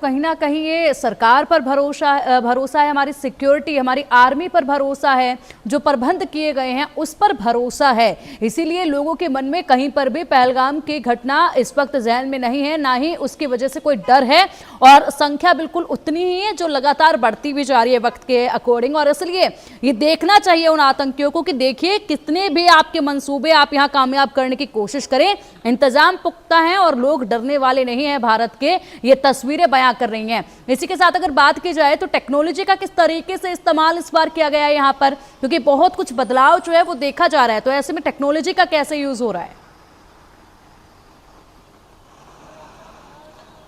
कहीं ना कहीं ये सरकार पर भरोसा है, हमारी सिक्योरिटी, हमारी आर्मी पर भरोसा है, जो प्रबंध किए गए हैं उस पर भरोसा है। इसीलिए लोगों के मन में कहीं पर भी पहलगाम की घटना इस वक्त जहन में नहीं है, ना ही उसकी वजह से कोई डर है, और संख्या बिल्कुल उतनी ही है जो लगातार बढ़ती भी जा रही है वक्त के अकॉर्डिंग। और इसलिए ये देखना चाहिए उन आतंकियों को कि देखिए कितने भी आपके मंसूबे आप यहाँ कामयाब करने की कोशिश करें, इंतजाम पुख्ता है और लोग डरने वाले नहीं है भारत के। ये तस्वीरें बयां कर रही हैं। इसी के साथ अगर बात की जाए तो टेक्नोलॉजी का किस तरीके से इस्तेमाल इस बार किया गया है यहाँ पर, क्योंकि बहुत कुछ बदलाव जो है वो देखा जा रहा है, तो ऐसे में टेक्नोलॉजी का कैसे यूज हो रहा है?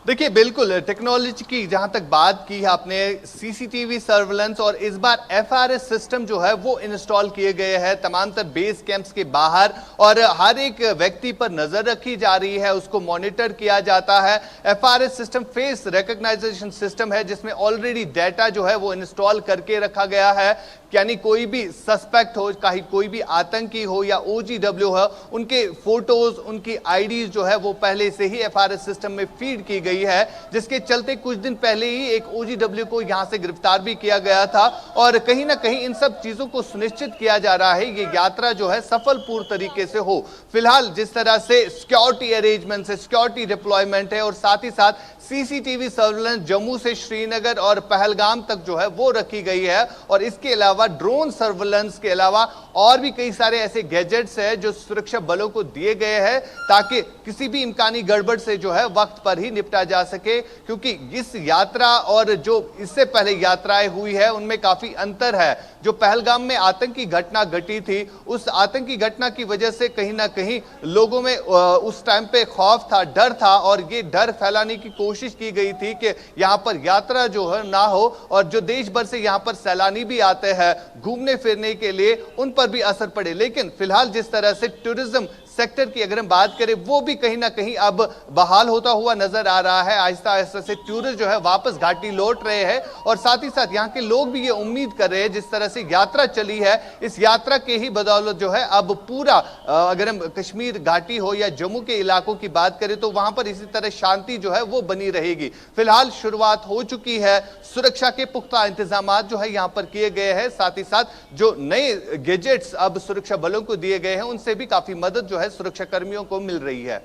देखिए, बिल्कुल टेक्नोलॉजी की जहां तक बात की है आपने, सीसीटीवी सर्वेलेंस और इस बार एफआरएस सिस्टम जो है वो इंस्टॉल किए गए हैं तमाम तर बेस कैंप्स के बाहर, और हर एक व्यक्ति पर नजर रखी जा रही है, उसको मॉनिटर किया जाता है। FRS system face recognisation system है जिसमें ऑलरेडी डाटा जो है वो इंस्टॉल करके रखा गया है, यानी कोई भी सस्पेक्ट हो, चाहे कोई भी आतंकी हो या ओजीडब्ल्यू हो, उनके फोटोज, उनकी आईडीज जो है वो पहले से ही एफआरएस सिस्टम में फीड की गई है, जिसके चलते कुछ दिन पहले ही एक ओजीडब्ल्यू को यहां से गिरफ्तार भी किया गया था। और कहीं ना कहीं इन सब चीजों को सुनिश्चित किया जा रहा है ये यात्रा जो है सफलपूर्ण तरीके से हो। फिलहाल जिस तरह से सिक्योरिटी अरेंजमेंट है, सिक्योरिटी डिप्लॉयमेंट है, और साथ ही साथ सीसीटीवी सर्वेलेंस जम्मू से श्रीनगर और पहलगाम तक जो है वो रखी गई है, और इसके अलावा ड्रोन सर्वेलेंस के अलावा और भी कई सारे ऐसे गैजेट्स हैं जो सुरक्षा बलों को दिए गए हैं ताकि किसी भी इम्कानी गड़बड़ से जो है वक्त पर ही निपटा जा सके। क्योंकि इस यात्रा और जो इससे पहले यात्राएं हुई है उनमें काफी अंतर है। जो पहलगाम में आतंकी घटना घटी थी, उस आतंकी घटना की वजह से कहीं ना कहीं लोगों में उस टाइम पे खौफ था, डर था, और ये डर फैलाने की कोशिश की गई थी कि यहां पर यात्रा जो है ना हो, और जो देश भर से यहां पर सैलानी भी आते हैं घूमने फिरने के लिए, उन पर भी असर पड़े। लेकिन फिलहाल जिस तरह से टूरिज्म सेक्टर की अगर हम बात करें, वो भी कहीं ना कहीं अब बहाल होता हुआ नजर आ रहा है। आहिस्ता आहिस्ता से टूरिस्ट जो है वापस घाटी लौट रहे हैं, और साथ ही साथ यहाँ के लोग भी ये उम्मीद कर रहे हैं जिस तरह से यात्रा चली है, इस यात्रा के ही बदौलत जो है अब पूरा अगर हम कश्मीर घाटी हो या जम्मू के इलाकों की बात करें तो वहां पर इसी तरह शांति जो है वो बनी रहेगी। फिलहाल शुरुआत हो चुकी है, सुरक्षा के पुख्ता इंतजाम जो है यहाँ पर किए गए हैं, साथ ही साथ जो नए गैजेट्स अब सुरक्षा बलों को दिए गए हैं उनसे भी काफी मदद जो है सुरक्षा कर्मियों को मिल रही है।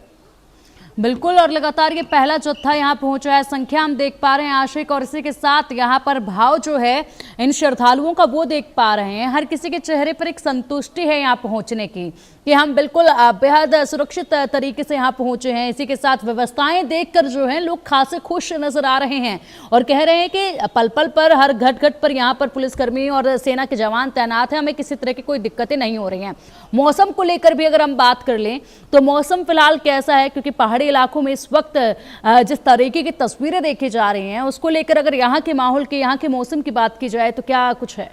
बिल्कुल, और लगातार ये पहला जत्था यहाँ पहुंचा है, संख्या हम देख पा रहे हैं आशिक, और इसी के साथ यहाँ पर भाव जो है इन श्रद्धालुओं का वो देख पा रहे हैं। हर किसी के चेहरे पर एक संतुष्टि है यहाँ पहुंचने की कि हम बिल्कुल बेहद सुरक्षित तरीके से यहाँ पहुंचे हैं। इसी के साथ व्यवस्थाएं देखकर जो है लोग खासे खुश नजर आ रहे हैं और कह रहे हैं कि पल पल पर, हर घट घट पर यहाँ पर पुलिसकर्मी और सेना के जवान तैनात हैं, हमें किसी तरह की कोई दिक्कतें नहीं हो रही हैं। मौसम को लेकर भी अगर हम बात कर लें तो मौसम फिलहाल कैसा है, क्योंकि पहाड़ी इलाकों में इस वक्त जिस तरीके की तस्वीरें देखी जा रही हैं उसको लेकर अगर यहाँ के माहौल की, यहाँ के मौसम की बात की जाए तो क्या कुछ है?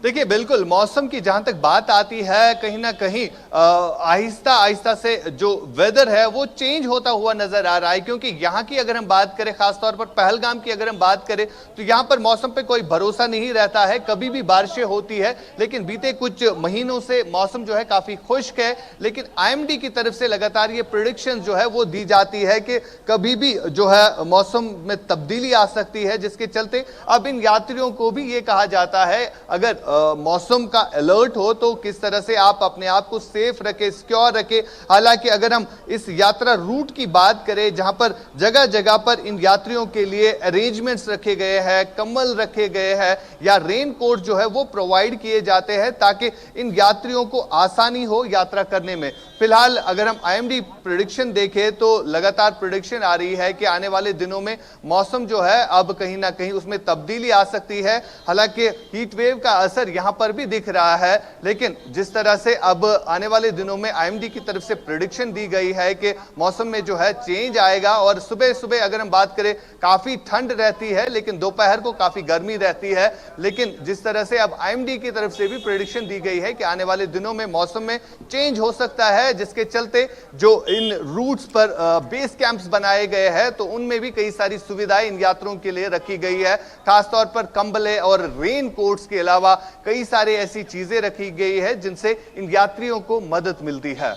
देखिए, बिल्कुल मौसम की जहां तक बात आती है, कहीं ना कहीं आहिस्ता आहिस्ता से जो वेदर है वो चेंज होता हुआ नजर आ रहा है। क्योंकि यहाँ की अगर हम बात करें, खासतौर पर पहलगाम की अगर हम बात करें, तो यहाँ पर मौसम पे कोई भरोसा नहीं रहता है, कभी भी बारिशें होती है। लेकिन बीते कुछ महीनों से मौसम जो है काफी खुश्क है, लेकिन आईएमडी की तरफ से लगातार ये प्रेडिक्शन जो है वो दी जाती है कि कभी भी जो है मौसम में तब्दीली आ सकती है, जिसके चलते अब इन यात्रियों को भी ये कहा जाता है अगर मौसम का अलर्ट हो तो किस तरह से आप अपने आप को सेफ रखें, सिक्योर रखें। हालांकि अगर हम इस यात्रा रूट की बात करें, जहां पर जगह जगह पर इन यात्रियों के लिए अरेंजमेंट्स रखे गए हैं, कंबल रखे गए हैं या रेन कोट जो है वो प्रोवाइड किए जाते हैं ताकि इन यात्रियों को आसानी हो यात्रा करने में। फिलहाल अगर हम आईएमडी प्रेडिक्शन देखें तो लगातार प्रेडिक्शन आ रही है कि आने वाले दिनों में मौसम जो है अब कहीं ना कहीं उसमें तब्दीली आ सकती है। हालांकि हीट वेव का असर यहां पर भी दिख रहा है, लेकिन जिस तरह से अब आने वाले दिनों में आईएमडी की तरफ से प्रेडिक्शन दी गई है कि मौसम में जो है चेंज आएगा, और सुबह सुबह अगर हम बात करें काफी ठंड रहती है, लेकिन दोपहर को काफी गर्मी रहती है। लेकिन जिस तरह से अब आईएमडी की तरफ से भी प्रेडिक्शन दी गई है कि आने वाले दिनों में मौसम में चेंज हो सकता है, जिसके चलते जो इन रूट्स पर बेस कैंप्स बनाए गए हैं तो उनमें भी कई सारी सुविधाएं इन यात्रियों के लिए रखी गई है। खासतौर पर कंबले और रेन कोट्स के अलावा कई सारे ऐसी चीजें रखी गई है जिनसे इन यात्रियों को मदद मिलती है।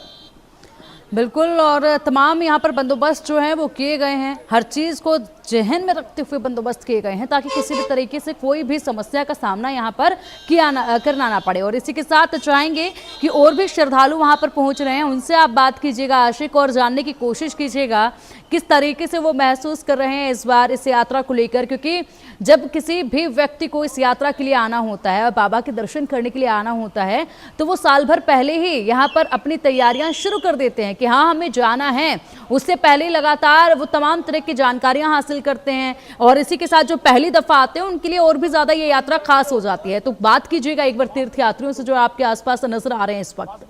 बिल्कुल, और तमाम यहाँ पर बंदोबस्त जो हैं वो किए गए हैं, हर चीज़ को जहन में रखते हुए बंदोबस्त किए गए हैं ताकि किसी भी तरीके से कोई भी समस्या का सामना यहाँ पर करना ना पड़े। और इसी के साथ चाहेंगे कि और भी श्रद्धालु वहाँ पर पहुँच रहे हैं, उनसे आप बात कीजिएगा आशिक, और जानने की कोशिश कीजिएगा किस तरीके से वो महसूस कर रहे हैं इस बार इस यात्रा को लेकर, क्योंकि जब किसी भी व्यक्ति को इस यात्रा के लिए आना होता है और बाबा के दर्शन करने के लिए आना होता है तो वो साल भर पहले ही यहाँ पर अपनी तैयारियां शुरू कर देते हैं कि हाँ हमें जाना है। उससे पहले लगातार वो तमाम तरह की जानकारियां हासिल करते हैं, और इसी के साथ जो पहली दफा आते हैं उनके लिए और भी ज्यादा ये यात्रा खास हो जाती है। तो बात कीजिएगा एक बार तीर्थयात्रियों से जो आपके आसपास नजर आ रहे हैं इस वक्त।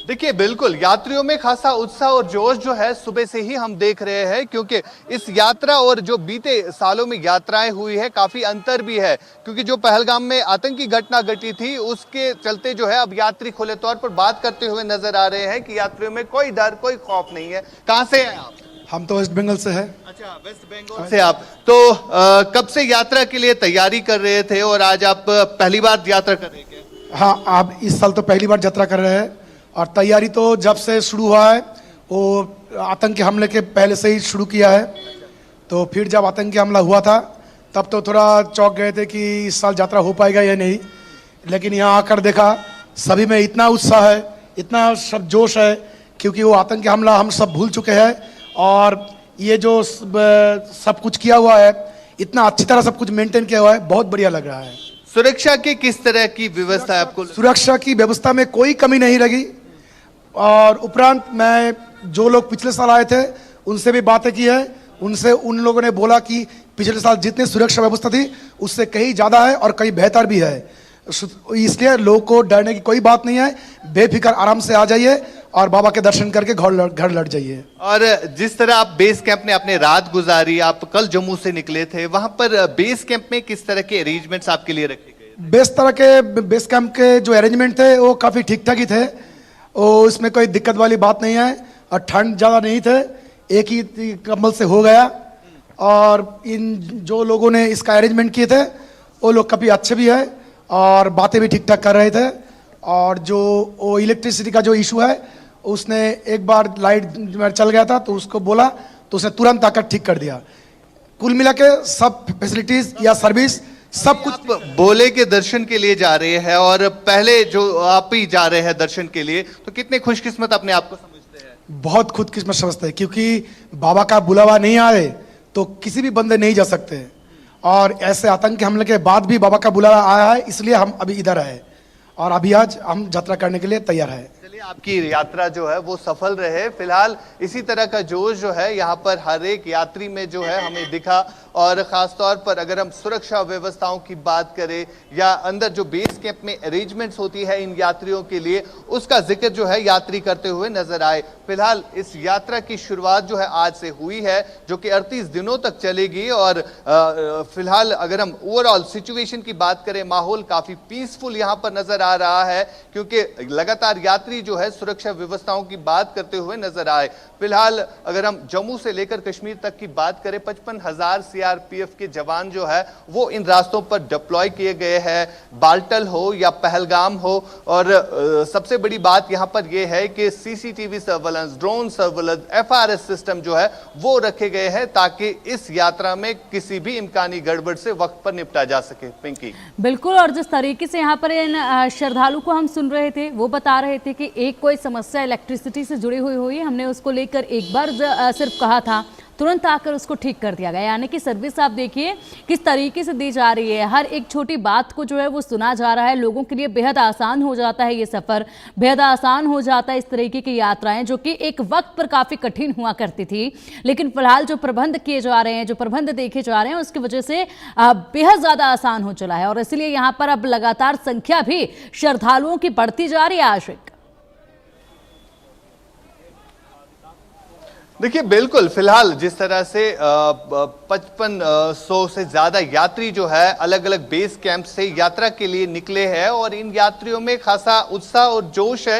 देखिए, बिल्कुल यात्रियों में खासा उत्साह और जोश जो है सुबह से ही हम देख रहे हैं, क्योंकि इस यात्रा और जो बीते सालों में यात्राएं हुई है काफी अंतर भी है, क्योंकि जो पहलगाम में आतंकी घटना घटी थी उसके चलते जो है अब यात्री खुले तौर पर बात करते हुए नजर आ रहे हैं कि यात्रियों में कोई डर कोई खौफ नहीं है। कहां से हैं आप? हम तो वेस्ट बंगाल से हैं। अच्छा, वेस्ट बंगाल से आप तो कब से यात्रा के लिए तैयारी कर रहे थे और आज आप पहली बार यात्रा कर रहे हैं? हाँ, आप इस साल तो पहली बार यात्रा कर रहे हैं, और तैयारी तो जब से शुरू हुआ है वो आतंकी हमले के पहले से ही शुरू किया है। तो फिर जब आतंकी हमला हुआ था तब तो थोड़ा चौंक गए थे कि इस साल यात्रा हो पाएगा या नहीं, लेकिन यहाँ आकर देखा सभी में इतना उत्साह है, इतना सब जोश है, क्योंकि वो आतंकी हमला हम सब भूल चुके हैं, और ये जो सब कुछ किया हुआ है इतना अच्छी तरह सब कुछ मेंटेन किया हुआ है, बहुत बढ़िया लग रहा है। सुरक्षा की किस तरह की व्यवस्था है आपको? सुरक्षा की व्यवस्था में कोई कमी नहीं लगी, और उपरांत मैं जो लोग पिछले साल आए थे उनसे भी बातें की है, उनसे उन लोगों ने बोला कि पिछले साल जितनी सुरक्षा व्यवस्था थी उससे कहीं ज़्यादा है और कहीं बेहतर भी है, इसलिए लोगों को डरने की कोई बात नहीं है। बेफिक्र आराम से आ जाइए और बाबा के दर्शन करके घर लौट जाइए। और जिस तरह आप बेस कैंप में अपने रात गुजारी, आप कल जम्मू से निकले थे, वहां पर बेस कैंप में किस तरह के अरेंजमेंट्स आपके लिए रखे गए? बेस कैंप के जो अरेंजमेंट थे वो काफ़ी ठीक ठाक ही थे, और इसमें कोई दिक्कत वाली बात नहीं है, और ठंड ज़्यादा नहीं थे, एक ही कंबल से हो गया। और इन जो लोगों ने इसका अरेंजमेंट किए थे वो लोग काफ़ी अच्छे भी है और बातें भी ठीक ठाक कर रहे थे। और जो वो इलेक्ट्रिसिटी का जो इशू है उसने एक बार लाइट चल गया था तो उसको बोला तो उसने तुरंत आकर ठीक कर दिया। कुल मिला के सब फैसिलिटीज या सर्विस सब कुछ। बोले के दर्शन के लिए जा रहे हैं और पहले जो आप ही जा रहे हैं दर्शन के लिए, तो कितने खुशकिस्मत अपने आप को समझते हैं? बहुत खुशकिस्मत समझते हैं, क्योंकि बाबा का बुलावा नहीं आए तो किसी भी बंदे नहीं जा सकते, और ऐसे आतंकी हमले के बाद भी बाबा का बुलावा आया है, इसलिए हम अभी इधर आए और अभी आज हम यात्रा करने के लिए तैयार है। चलिए, आपकी यात्रा जो है वो सफल रहे। फिलहाल इसी तरह का जोश जो है यहाँ पर हर एक यात्री में जो है हमें दिखा, और खास तौर पर अगर हम सुरक्षा व्यवस्थाओं की बात करें या अंदर जो बेस कैंप में अरेंजमेंट्स होती है इन यात्रियों के लिए, उसका जिक्र जो है यात्री करते हुए नजर आए। फिलहाल इस यात्रा की शुरुआत जो है आज से हुई है, जो कि 38 दिनों तक चलेगी। और फिलहाल अगर हम ओवरऑल सिचुएशन की बात करें, माहौल काफी पीसफुल यहाँ पर नजर आ रहा है, क्योंकि लगातार यात्री जो है सुरक्षा व्यवस्थाओं की बात करते हुए नजर आए। फिलहाल अगर हम जम्मू से लेकर कश्मीर तक की बात करें, 55,000 सीआरपीएफ के जवान जो है वो इन रास्तों पर डिप्लॉय किए गए हैं, बाल्टल हो या पहलगाम हो। और सबसे बड़ी बात यहां पर यह है कि CCTV surveillance, drone surveillance, FRS system जो है वो रखे गए हैं ताकि इस यात्रा में किसी भी इम्कानी गड़बड़ से वक्त पर निपटा जा सके। पिंकी, बिल्कुल, और जिस तरीके से यहाँ पर इन श्रद्धालु को हम सुन रहे थे वो बता रहे थे कि एक कोई समस्या इलेक्ट्रिसिटी से जुड़ी हुई है, हमने उसको लेकर एक बार सिर्फ कहा था, तुरंत आकर उसको ठीक कर दिया गया। यानी कि सर्विस आप देखिए किस तरीके से दी जा रही है, हर एक छोटी बात को जो है वो सुना जा रहा है। लोगों के लिए बेहद आसान हो जाता है ये सफ़र, बेहद आसान हो जाता है इस तरीके की यात्राएं, जो कि एक वक्त पर काफ़ी कठिन हुआ करती थी। लेकिन फिलहाल जो प्रबंध किए जा रहे हैं, जो प्रबंध देखे जा रहे हैं, उसकी वजह से बेहद ज़्यादा आसान हो चला है, और इसलिए यहाँ पर अब लगातार संख्या भी श्रद्धालुओं की बढ़ती जा रही है। आशिक, देखिए बिल्कुल, फिलहाल जिस तरह से 5500 से ज्यादा यात्री जो है अलग अलग बेस कैंप से यात्रा के लिए निकले हैं और इन यात्रियों में खासा उत्साह और जोश है।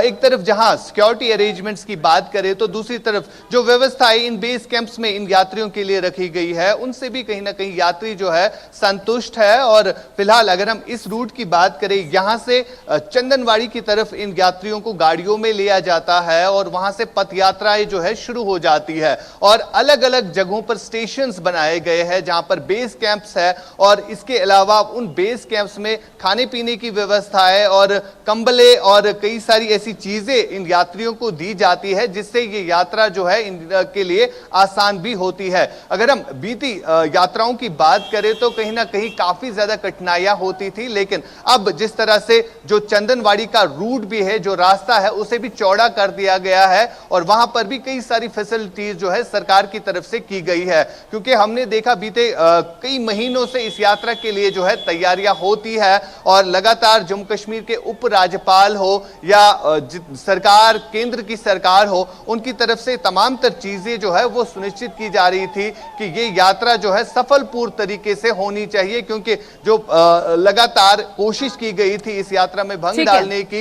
एक तरफ जहां सिक्योरिटी अरेंजमेंट्स की बात करें तो दूसरी तरफ जो व्यवस्थाएं इन बेस कैंप्स में इन यात्रियों के लिए रखी गई है उनसे भी कहीं ना कहीं यात्री जो है संतुष्ट है। और फिलहाल अगर हम इस रूट की बात करें, यहां से चंदनवाड़ी की तरफ इन यात्रियों को गाड़ियों में लिया जाता है और वहां से पथ यात्राएं जो है शुरू हो जाती है और अलग अलग जगहों पर स्टेशंस बनाए गए हैं जहां पर बेस कैंप्स है और इसके अलावा उन बेस कैंप्स में खाने पीने की व्यवस्था है और कंबले और कई सारी ऐसी चीजें इन यात्रियों को दी जाती है जिससे ये यात्रा जो है इनके लिए आसान भी होती है। अगर हम बीती यात्राओं की बात करें तो कहीं ना कहीं काफी ज्यादा कठिनाइयां होती थी, लेकिन अब जिस तरह से जो चंदनवाड़ी का रूट भी है, जो रास्ता है, उसे भी चौड़ा कर दिया गया है और वहां पर भी कई सारी फैसिलिटीज जो है सरकार की तरफ से की गई है। क्योंकि हमने देखा बीते कई महीनों से इस यात्रा के लिए जो है तैयारियां होती है और लगातार जम्मू कश्मीर के उपराज्यपाल हो या सरकार, केंद्र की सरकार हो, उनकी तरफ से तमाम तर चीजें जो है वो सुनिश्चित की जा रही थी कि ये यात्रा जो है सफलपूर्ण तरीके से होनी चाहिए। क्योंकि जो लगातार कोशिश की गई थी इस यात्रा में भंग डालने की,